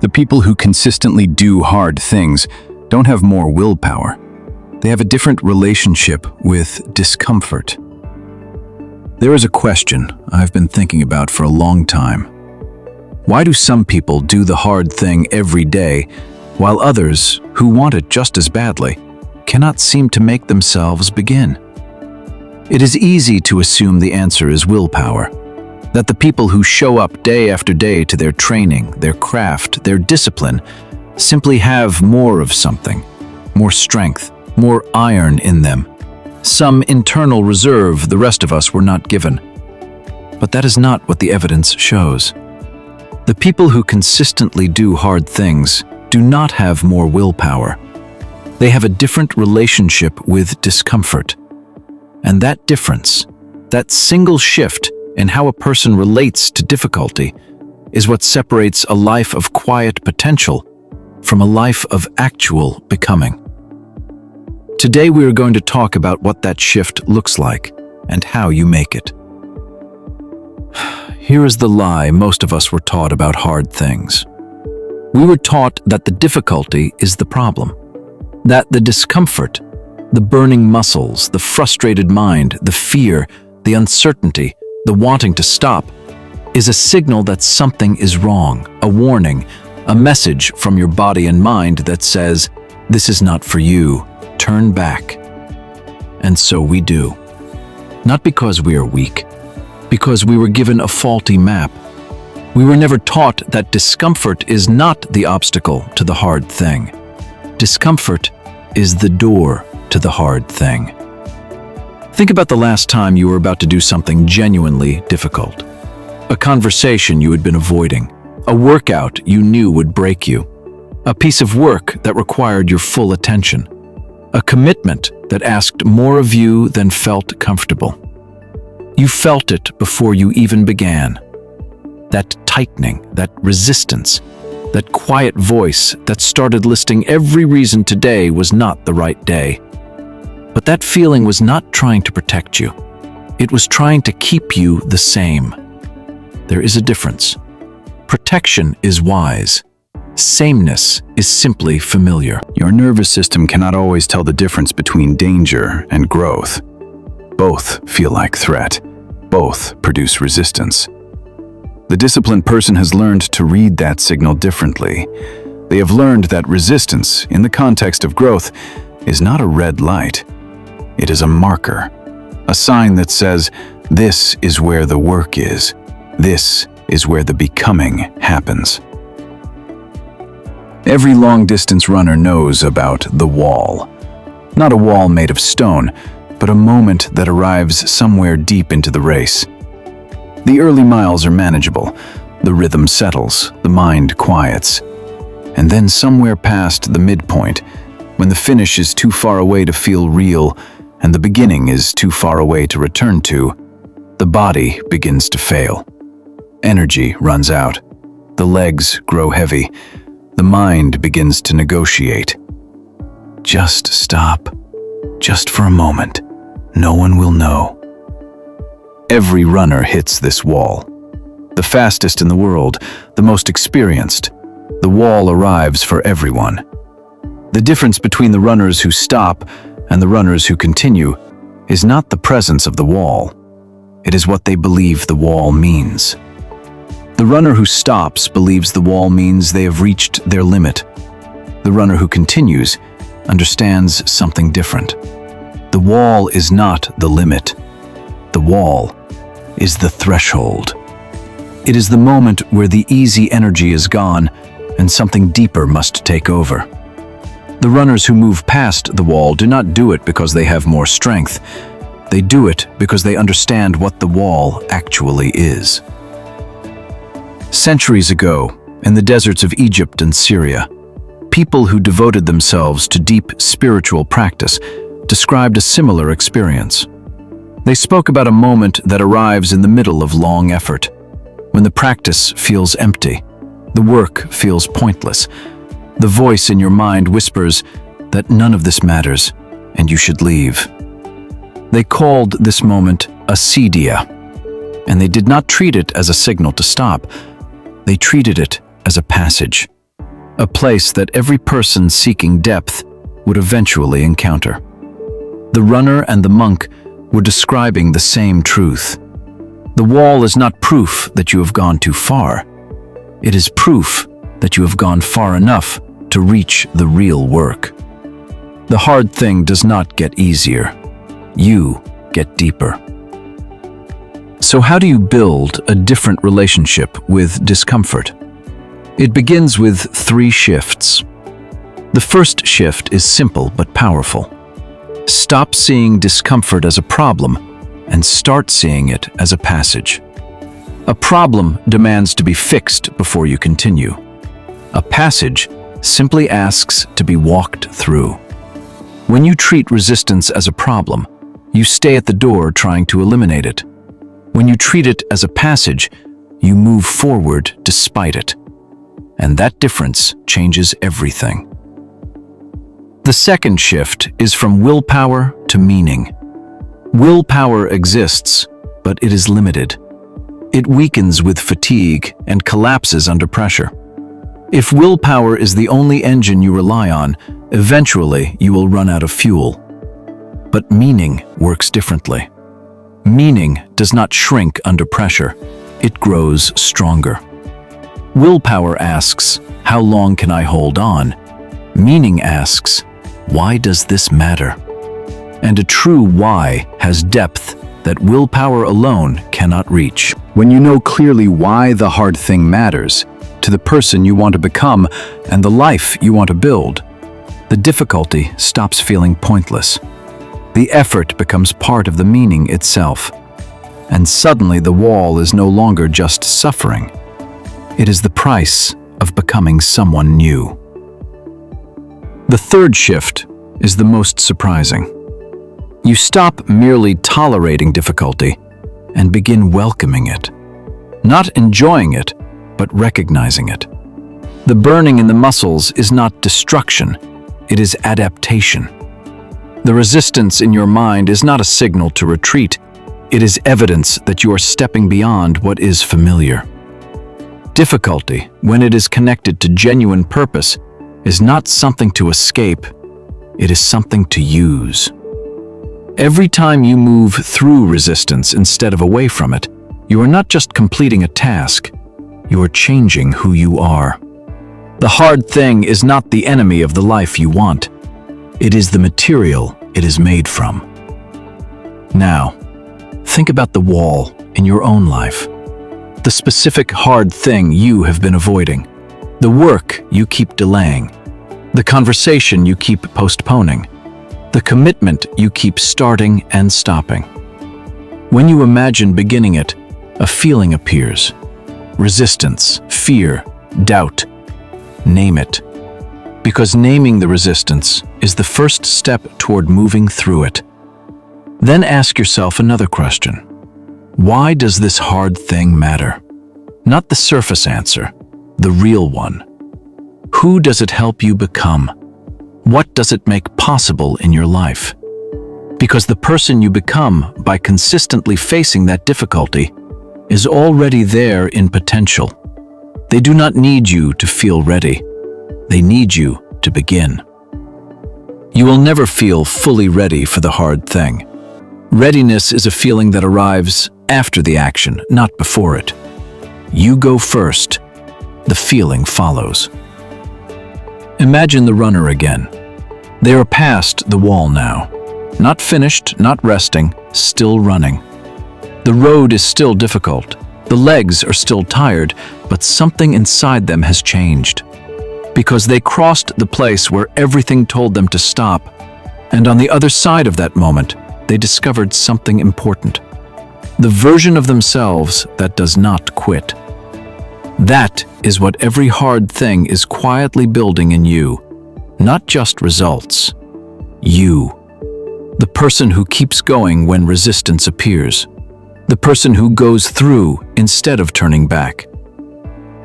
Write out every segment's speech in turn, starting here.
The people who consistently do hard things don't have more willpower. They have a different relationship with discomfort. There is a question I've been thinking about for a long time. Why do some people do the hard thing every day, while others, who want it just as badly, cannot seem to make themselves begin? It is easy to assume the answer is willpower, that the people who show up day after day to their training, their craft, their discipline, simply have more of something, more strength, more iron in them, some internal reserve the rest of us were not given. But that is not what the evidence shows. The people who consistently do hard things do not have more willpower. They have a different relationship with discomfort. And that difference, that single shift in how a person relates to difficulty, is what separates a life of quiet potential from a life of actual becoming. Today we are going to talk about what that shift looks like and how you make it. Here is the lie most of us were taught about hard things. We were taught that the difficulty is the problem, that the discomfort, the burning muscles, the frustrated mind, the fear, the uncertainty, the wanting to stop, is a signal that something is wrong, a warning, a message from your body and mind that says, "This is not for you, turn back." And so we do. Not because we are weak, because we were given a faulty map. We were never taught that discomfort is not the obstacle to the hard thing. Discomfort is the door to the hard thing. Think about the last time you were about to do something genuinely difficult. A conversation you had been avoiding, a workout you knew would break you, a piece of work that required your full attention, a commitment that asked more of you than felt comfortable. You felt it before you even began. That tightening, that resistance, that quiet voice that started listing every reason today was not the right day. But that feeling was not trying to protect you. It was trying to keep you the same. There is a difference. Protection is wise. Sameness is simply familiar. Your nervous system cannot always tell the difference between danger and growth. Both feel like threat. Both produce resistance. The disciplined person has learned to read that signal differently. They have learned that resistance, in the context of growth, is not a red light. It is a marker, a sign that says, this is where the work is. This is where the becoming happens. Every long-distance runner knows about the wall. Not a wall made of stone, but a moment that arrives somewhere deep into the race. The early miles are manageable. The rhythm settles, the mind quiets. And then somewhere past the midpoint, when the finish is too far away to feel real, and the beginning is too far away to return to, the body begins to fail. Energy runs out. The legs grow heavy. The mind begins to negotiate. Just stop. Just for a moment. No one will know. Every runner hits this wall. The fastest in the world, the most experienced. The wall arrives for everyone. The difference between the runners who stop and the runners who continue is not the presence of the wall. It is what they believe the wall means. The runner who stops believes the wall means they have reached their limit. The runner who continues understands something different. The wall is not the limit. The wall is the threshold. It is the moment where the easy energy is gone and something deeper must take over. The runners who move past the wall do not do it because they have more strength. They do it because they understand what the wall actually is. Centuries ago, in the deserts of Egypt and Syria, people who devoted themselves to deep spiritual practice described a similar experience. They spoke about a moment that arrives in the middle of long effort, when the practice feels empty, the work feels pointless. The voice in your mind whispers that none of this matters and you should leave. They called this moment a sedia, and they did not treat it as a signal to stop. They treated it as a passage, a place that every person seeking depth would eventually encounter. The runner and the monk were describing the same truth. The wall is not proof that you have gone too far. It is proof that you have gone far enough to reach the real work. The hard thing does not get easier. You get deeper. So how do you build a different relationship with discomfort? It begins with 3 shifts. The first shift is simple but powerful. Stop seeing discomfort as a problem and start seeing it as a passage. A problem demands to be fixed before you continue. A passage simply asks to be walked through. When you treat resistance as a problem, you stay at the door trying to eliminate it. When you treat it as a passage, you move forward despite it. And that difference changes everything. The second shift is from willpower to meaning. Willpower exists, but it is limited. It weakens with fatigue and collapses under pressure. If willpower is the only engine you rely on, eventually you will run out of fuel. But meaning works differently. Meaning does not shrink under pressure. It grows stronger. Willpower asks, how long can I hold on? Meaning asks, why does this matter? And a true why has depth that willpower alone cannot reach. When you know clearly why the hard thing matters, to the person you want to become and the life you want to build, the difficulty stops feeling pointless. The effort becomes part of the meaning itself. And suddenly the wall is no longer just suffering. It is the price of becoming someone new. The third shift is the most surprising. You stop merely tolerating difficulty and begin welcoming it. Not enjoying it, but recognizing it. The burning in the muscles is not destruction, it is adaptation. The resistance in your mind is not a signal to retreat, it is evidence that you are stepping beyond what is familiar. Difficulty, when it is connected to genuine purpose, is not something to escape, it is something to use. Every time you move through resistance instead of away from it, you are not just completing a task, you are changing who you are. The hard thing is not the enemy of the life you want. It is the material it is made from. Now, think about the wall in your own life. The specific hard thing you have been avoiding. The work you keep delaying. The conversation you keep postponing. The commitment you keep starting and stopping. When you imagine beginning it, a feeling appears. Resistance, fear, doubt. Name it. Because naming the resistance is the first step toward moving through it. Then ask yourself another question. Why does this hard thing matter? Not the surface answer, the real one. Who does it help you become? What does it make possible in your life? Because the person you become by consistently facing that difficulty is already there in potential. They do not need you to feel ready. They need you to begin. You will never feel fully ready for the hard thing. Readiness is a feeling that arrives after the action, not before it. You go first. The feeling follows. Imagine the runner again. They are past the wall now. Not finished, not resting, still running. The road is still difficult. The legs are still tired, but something inside them has changed. Because they crossed the place where everything told them to stop, and on the other side of that moment, they discovered something important. The version of themselves that does not quit. That is what every hard thing is quietly building in you, not just results. You. The person who keeps going when resistance appears. The person who goes through instead of turning back.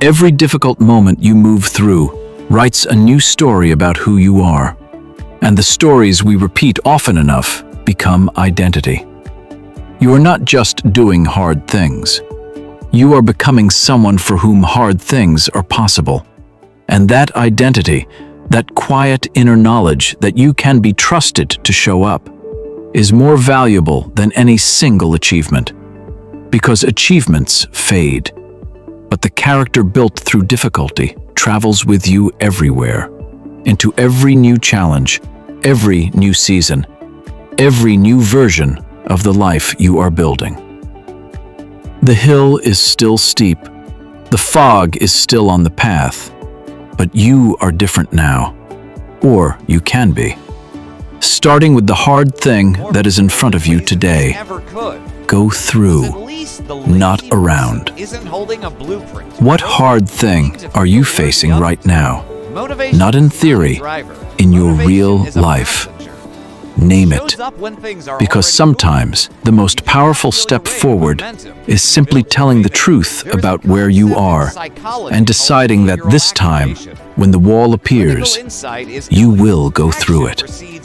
Every difficult moment you move through writes a new story about who you are. And the stories we repeat often enough become identity. You are not just doing hard things. You are becoming someone for whom hard things are possible. And that identity, that quiet inner knowledge that you can be trusted to show up, is more valuable than any single achievement. Because achievements fade, but the character built through difficulty travels with you everywhere, into every new challenge, every new season, every new version of the life you are building. The hill is still steep, the fog is still on the path, but you are different now, or you can be. Starting with the hard thing that is in front of you today, go through, not around. What hard thing are you facing right now? Not in theory, in your real life. Name it. Because sometimes the most powerful step forward is simply telling the truth about where you are and deciding that this time, when the wall appears, you will go through it.